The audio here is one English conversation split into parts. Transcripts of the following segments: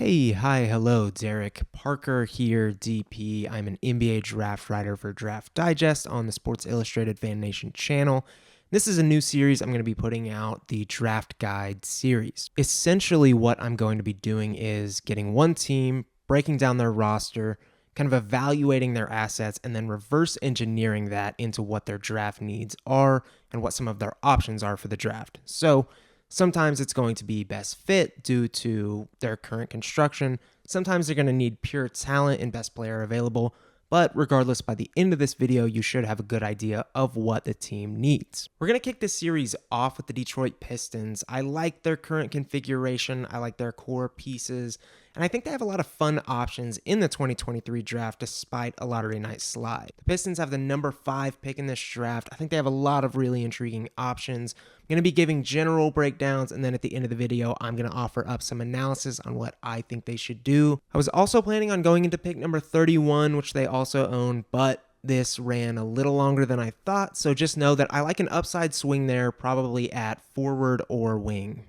Hey, hi, hello, Derek Parker here, DP. I'm an NBA draft writer for Draft Digest on the Sports Illustrated Fan Nation channel. This is a new series I'm going to be putting out, the Draft Guide series. Essentially, what I'm going to be doing is getting one team, breaking down their roster, kind of evaluating their assets, and then reverse engineering that into what their draft needs are and what some of their options are for the draft. So, sometimes it's going to be best fit due to their current construction. Sometimes they're going to need pure talent and best player available. But regardless, by the end of this video, you should have a good idea of what the team needs. We're going to kick this series off with the Detroit Pistons. I like their current configuration. I like their core pieces. And I think they have a lot of fun options in the 2023 draft despite a lottery night slide. The Pistons have the number 5 pick in this draft. I think they have a lot of really intriguing options. I'm going to be giving general breakdowns, and then at the end of the video, I'm going to offer up some analysis on what I think they should do. I was also planning on going into pick number 31, which they also own, but this ran a little longer than I thought, so just know that I like an upside swing there, probably at forward or wing.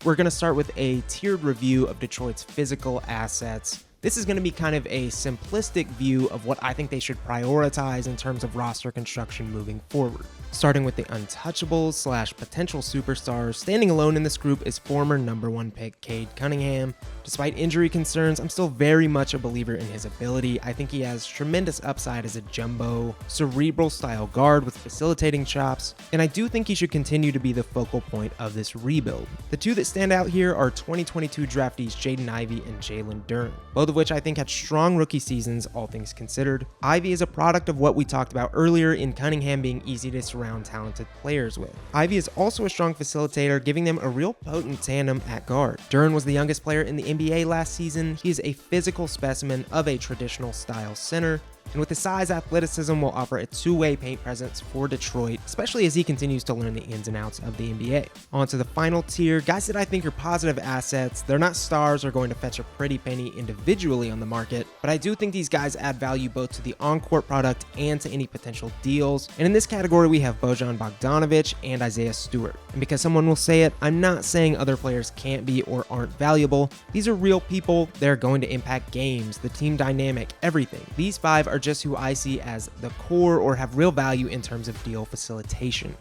We're going to start with a tiered review of Detroit's physical assets. This is going to be kind of a simplistic view of what I think they should prioritize in terms of roster construction moving forward. Starting with the untouchables / potential superstars, standing alone in this group is former number 1 pick Cade Cunningham. Despite injury concerns, I'm still very much a believer in his ability. I think he has tremendous upside as a jumbo, cerebral style guard with facilitating chops, and I do think he should continue to be the focal point of this rebuild. The two that stand out here are 2022 draftees Jaden Ivey and Jalen Duren, both of which I think had strong rookie seasons, all things considered. Ivey is a product of what we talked about earlier in Cunningham being easy to surround talented players with. Ivey is also a strong facilitator, giving them a real potent tandem at guard. Duren was the youngest player in the NBA last season. He is a physical specimen of a traditional style center, and with his size, athleticism will offer a two-way paint presence for Detroit, especially as he continues to learn the ins and outs of the NBA. On to the final tier, guys that I think are positive assets. They're not stars or going to fetch a pretty penny individually on the market, but I do think these guys add value both to the on-court product and to any potential deals. And in this category, we have Bojan Bogdanovic and Isaiah Stewart. And because someone will say it, I'm not saying other players can't be or aren't valuable. These are real people. They're going to impact games, the team dynamic, everything. These 5 are just who I see as the core or have real value in terms of deal facilitation.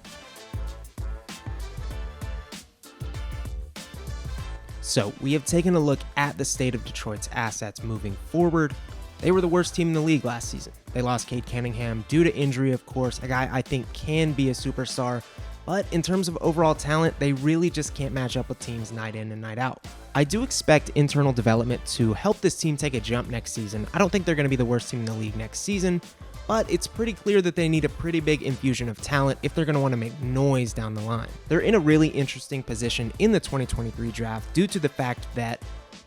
So we have taken a look at the state of Detroit's assets moving forward. They were the worst team in the league last season. They lost Cade Cunningham due to injury, of course, a guy I think can be a superstar, but in terms of overall talent, they really just can't match up with teams night in and night out. I do expect internal development to help this team take a jump next season. I don't think they're going to be the worst team in the league next season, but it's pretty clear that they need a pretty big infusion of talent if they're going to want to make noise down the line. They're in a really interesting position in the 2023 draft due to the fact that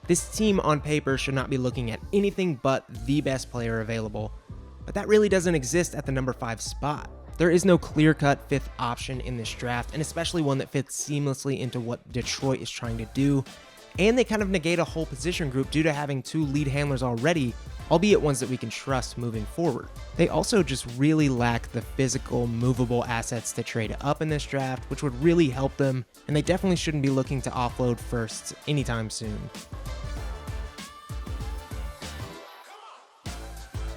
this team on paper should not be looking at anything but the best player available, but that really doesn't exist at the number 5 spot. There is no clear-cut 5th option in this draft, and especially one that fits seamlessly into what Detroit is trying to do, and they kind of negate a whole position group due to having 2 lead handlers already, albeit ones that we can trust moving forward. They also just really lack the physical, movable assets to trade up in this draft, which would really help them, and they definitely shouldn't be looking to offload firsts anytime soon.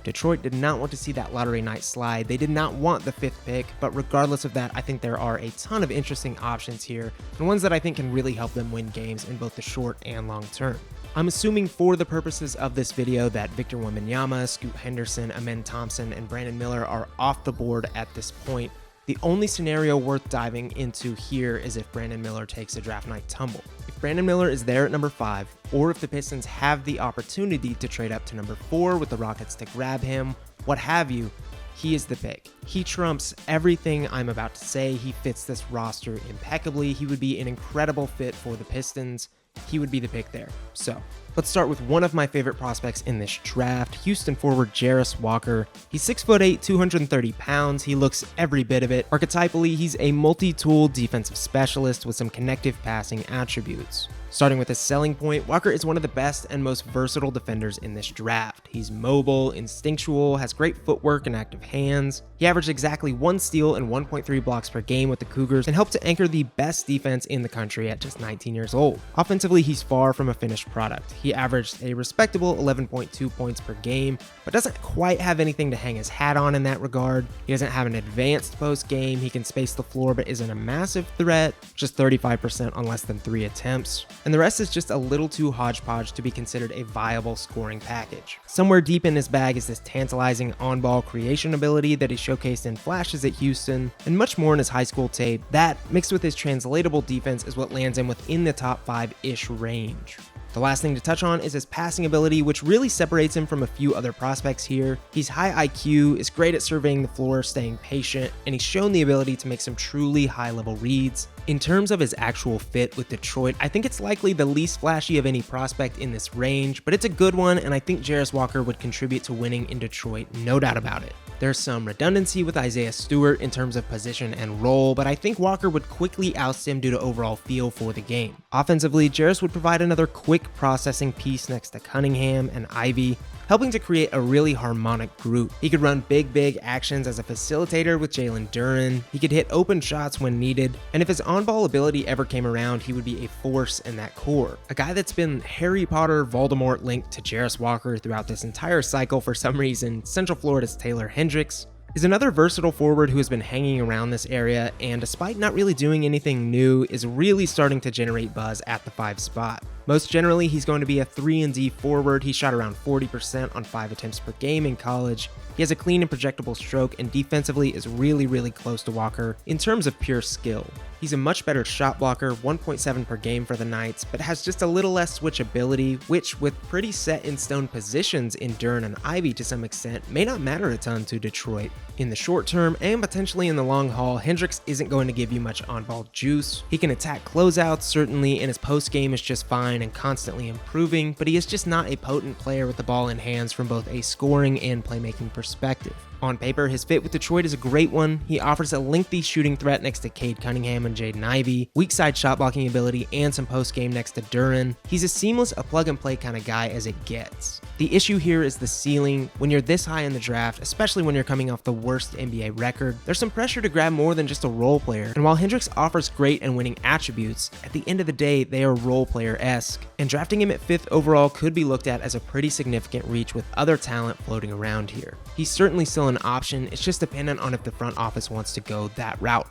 Detroit did not want to see that lottery night slide. They did not want the 5th pick, but regardless of that, I think there are a ton of interesting options here, and ones that I think can really help them win games in both the short and long term. I'm assuming for the purposes of this video that Victor Wembanyama, Scoot Henderson, Amen Thompson, and Brandon Miller are off the board at this point. The only scenario worth diving into here is if Brandon Miller takes a draft night tumble. If Brandon Miller is there at number 5, or if the Pistons have the opportunity to trade up to number 4 with the Rockets to grab him, what have you, he is the pick. He trumps everything I'm about to say. He fits this roster impeccably. He would be an incredible fit for the Pistons. He would be the pick there. So Let's start with one of my favorite prospects in this draft, Houston forward Jarace Walker. He's 6'8", 230 pounds. He looks every bit of it. Archetypally, he's a multi-tool defensive specialist with some connective passing attributes. Starting with his selling point, Walker is one of the best and most versatile defenders in this draft. He's mobile, instinctual, has great footwork and active hands. He averaged exactly 1 steal and 1.3 blocks per game with the Cougars and helped to anchor the best defense in the country at just 19 years old. Offensively, he's far from a finished product. He averaged a respectable 11.2 points per game, but doesn't quite have anything to hang his hat on in that regard. He doesn't have an advanced post game. He can space the floor, but isn't a massive threat, just 35% on less than 3 attempts. And the rest is just a little too hodgepodge to be considered a viable scoring package. Somewhere deep in his bag is this tantalizing on-ball creation ability that he showcased in flashes at Houston, and much more in his high school tape. That, mixed with his translatable defense, is what lands him within the top 5-ish range. The last thing to touch on is his passing ability, which really separates him from a few other prospects here. He's high IQ, is great at surveying the floor, staying patient, and he's shown the ability to make some truly high-level reads. In terms of his actual fit with Detroit, I think it's likely the least flashy of any prospect in this range, but it's a good one, and I think Jarace Walker would contribute to winning in Detroit, no doubt about it. There's some redundancy with Isaiah Stewart in terms of position and role, but I think Walker would quickly oust him due to overall feel for the game. Offensively, Jarace would provide another quick processing piece next to Cunningham and Ivy, helping to create a really harmonic group. He could run big actions as a facilitator with Jalen Duren. He could hit open shots when needed, and if his on-ball ability ever came around, he would be a force in that core. A guy that's been Harry Potter Voldemort linked to Jarace Walker throughout this entire cycle for some reason, Central Florida's Taylor Hendricks, is another versatile forward who has been hanging around this area and, despite not really doing anything new, is really starting to generate buzz at the 5 spot. Most generally, he's going to be a 3-and-D forward. He shot around 40% on 5 attempts per game in college. He has a clean and projectable stroke, and defensively is really close to Walker in terms of pure skill. He's a much better shot blocker, 1.7 per game for the Knights, but has just a little less switchability, which, with pretty set-in-stone positions in Duren and Ivy to some extent, may not matter a ton to Detroit. In the short term, and potentially in the long haul, Hendricks isn't going to give you much on-ball juice. He can attack closeouts, certainly, and his post game is just fine and constantly improving, but he is just not a potent player with the ball in hands from both a scoring and playmaking perspective. On paper, his fit with Detroit is a great one. He offers a lengthy shooting threat next to Cade Cunningham and Jaden Ivey, weak side shot blocking ability, and some post game next to Duren. He's as seamless a plug and play kind of guy as it gets. The issue here is the ceiling. When you're this high in the draft, especially when you're coming off the worst NBA record, there's some pressure to grab more than just a role player. And while Hendricks offers great and winning attributes, at the end of the day, they are role player-esque. And drafting him at 5th overall could be looked at as a pretty significant reach with other talent floating around here. He's certainly still an option, it's just dependent on if the front office wants to go that route.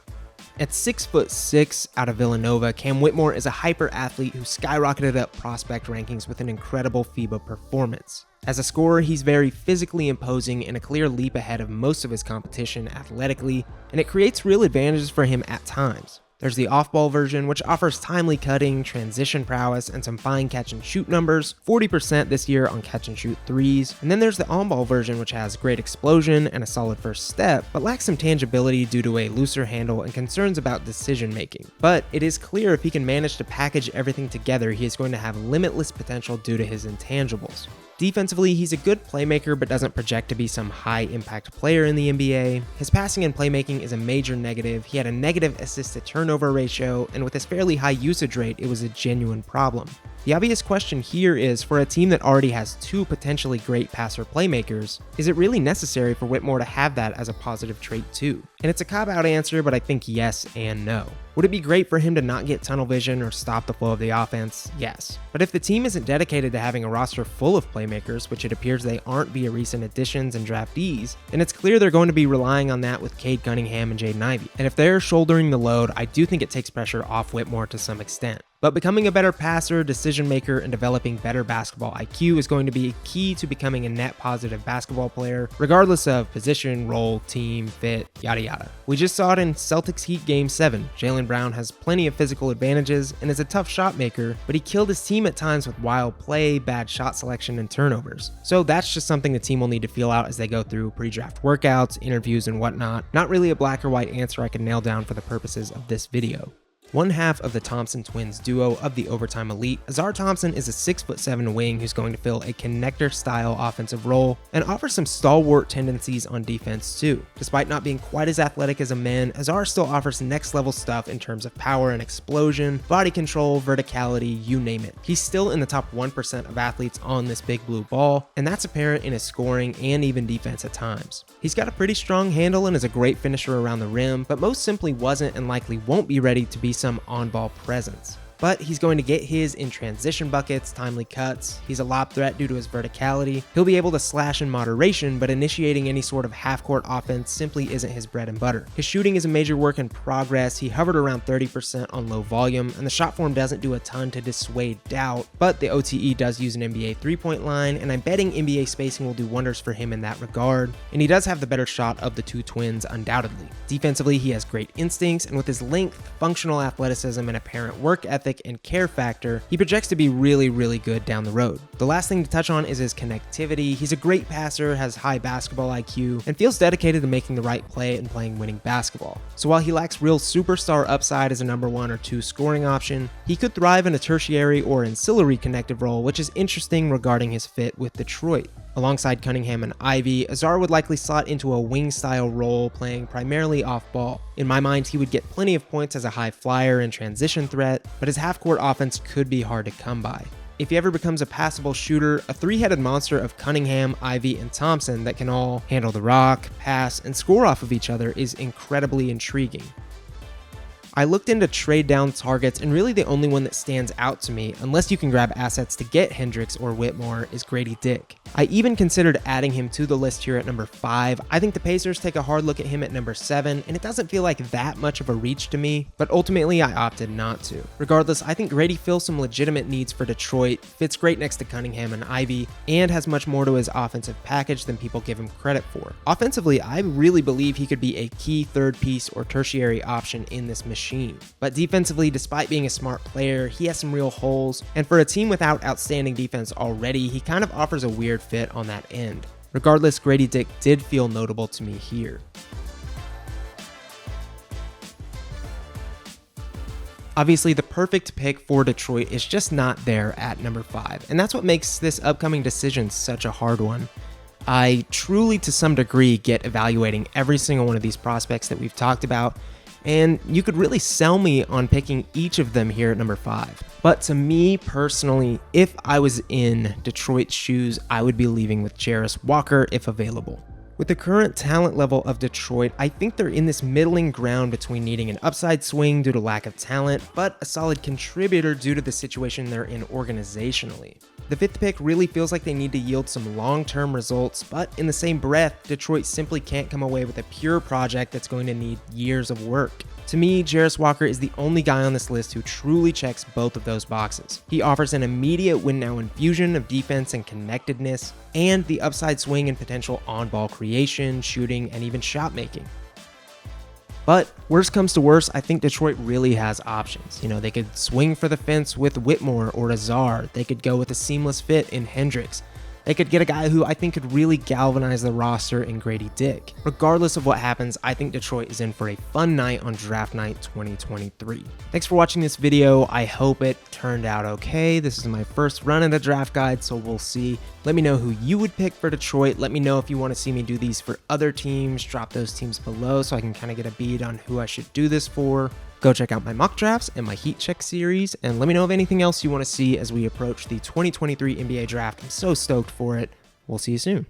At 6'6" out of Villanova, Cam Whitmore is a hyper athlete who skyrocketed up prospect rankings with an incredible FIBA performance. As a scorer, he's very physically imposing and a clear leap ahead of most of his competition athletically, and it creates real advantages for him at times. There's the off-ball version, which offers timely cutting, transition prowess, and some fine catch-and-shoot numbers, 40% this year on catch-and-shoot threes. And then there's the on-ball version, which has great explosion and a solid first step, but lacks some tangibility due to a looser handle and concerns about decision-making. But it is clear if he can manage to package everything together, he is going to have limitless potential due to his intangibles. Defensively, he's a good playmaker but doesn't project to be some high-impact player in the NBA. His passing and playmaking is a major negative. He had a negative assist-to-turnover ratio, and with his fairly high usage rate, it was a genuine problem. The obvious question here is, for a team that already has 2 potentially great passer playmakers, is it really necessary for Whitmore to have that as a positive trait too? And it's a cop-out answer, but I think yes and no. Would it be great for him to not get tunnel vision or stop the flow of the offense? Yes. But if the team isn't dedicated to having a roster full of playmakers, which it appears they aren't via recent additions and draftees, then it's clear they're going to be relying on that with Cade Cunningham and Jaden Ivey. And if they're shouldering the load, I do think it takes pressure off Whitmore to some extent. But becoming a better passer, decision maker, and developing better basketball IQ is going to be key to becoming a net positive basketball player, regardless of position, role, team, fit, yada yada. We just saw it in Celtics Heat Game 7. Jaylen Brown has plenty of physical advantages and is a tough shot maker, but he killed his team at times with wild play, bad shot selection, and turnovers. So that's just something the team will need to feel out as they go through pre-draft workouts, interviews, and whatnot. Not really a black or white answer I can nail down for the purposes of this video. One half of the Thompson twins duo of the Overtime Elite, Ausar Thompson is a 6'7" wing who's going to fill a connector-style offensive role and offers some stalwart tendencies on defense too. Despite not being quite as athletic as a man, Ausar still offers next-level stuff in terms of power and explosion, body control, verticality, you name it. He's still in the top 1% of athletes on this big blue ball, and that's apparent in his scoring and even defense at times. He's got a pretty strong handle and is a great finisher around the rim, but most simply wasn't and likely won't be ready to be some on-ball presence. But he's going to get his in transition buckets, timely cuts. He's a lob threat due to his verticality. He'll be able to slash in moderation, but initiating any sort of half-court offense simply isn't his bread and butter. His shooting is a major work in progress. He hovered around 30% on low volume, and the shot form doesn't do a ton to dissuade doubt, but the OTE does use an NBA three-point line, and I'm betting NBA spacing will do wonders for him in that regard, and he does have the better shot of the two twins undoubtedly. Defensively, he has great instincts, and with his length, functional athleticism, and apparent work ethic and care factor, he projects to be really good down the road. The last thing to touch on is his connectivity. He's a great passer, has high basketball IQ, and feels dedicated to making the right play and playing winning basketball. So while he lacks real superstar upside as a number 1 or 2 scoring option, he could thrive in a tertiary or ancillary connective role, which is interesting regarding his fit with Detroit. Alongside Cunningham and Ivy, Ausar would likely slot into a wing-style role, playing primarily off-ball. In my mind, he would get plenty of points as a high flyer and transition threat, but his half-court offense could be hard to come by. If he ever becomes a passable shooter, a three-headed monster of Cunningham, Ivy, and Thompson that can all handle the rock, pass, and score off of each other is incredibly intriguing. I looked into trade down targets, and really the only one that stands out to me, unless you can grab assets to get Hendricks or Whitmore, is Grady Dick. I even considered adding him to the list here at number 5. I think the Pacers take a hard look at him at number 7, and it doesn't feel like that much of a reach to me, but ultimately I opted not to. Regardless, I think Grady fills some legitimate needs for Detroit, fits great next to Cunningham and Ivy, and has much more to his offensive package than people give him credit for. Offensively, I really believe he could be a key third piece or tertiary option in this machine. But defensively, despite being a smart player, he has some real holes, and for a team without outstanding defense already, he kind of offers a weird fit on that end. Regardless, Grady Dick did feel notable to me here. Obviously, the perfect pick for Detroit is just not there at number 5, and that's what makes this upcoming decision such a hard one. I truly, to some degree, get evaluating every single one of these prospects that we've talked about, and you could really sell me on picking each of them here at number 5. But to me personally, if I was in Detroit's shoes, I would be leaving with Jarace Walker if available. With the current talent level of Detroit, I think they're in this middling ground between needing an upside swing due to lack of talent, but a solid contributor due to the situation they're in organizationally. The 5th pick really feels like they need to yield some long-term results, but in the same breath, Detroit simply can't come away with a pure project that's going to need years of work. To me, Jarace Walker is the only guy on this list who truly checks both of those boxes. He offers an immediate win-now infusion of defense and connectedness, and the upside swing and potential on-ball creation, shooting, and even shot making. But worst comes to worst, I think Detroit really has options. They could swing for the fence with Whitmore or Ausar. They could go with a seamless fit in Hendricks. They could get a guy who I think could really galvanize the roster in Grady Dick. Regardless of what happens, I think Detroit is in for a fun night on Draft Night 2023. Thanks for watching this video. I hope it turned out okay. This is my first run at a draft guide, so we'll see. Let me know who you would pick for Detroit. Let me know if you want to see me do these for other teams. Drop those teams below so I can kind of get a bead on who I should do this for. Go check out my mock drafts and my heat check series, and let me know of anything else you want to see as we approach the 2023 NBA draft. I'm so stoked for it. We'll see you soon.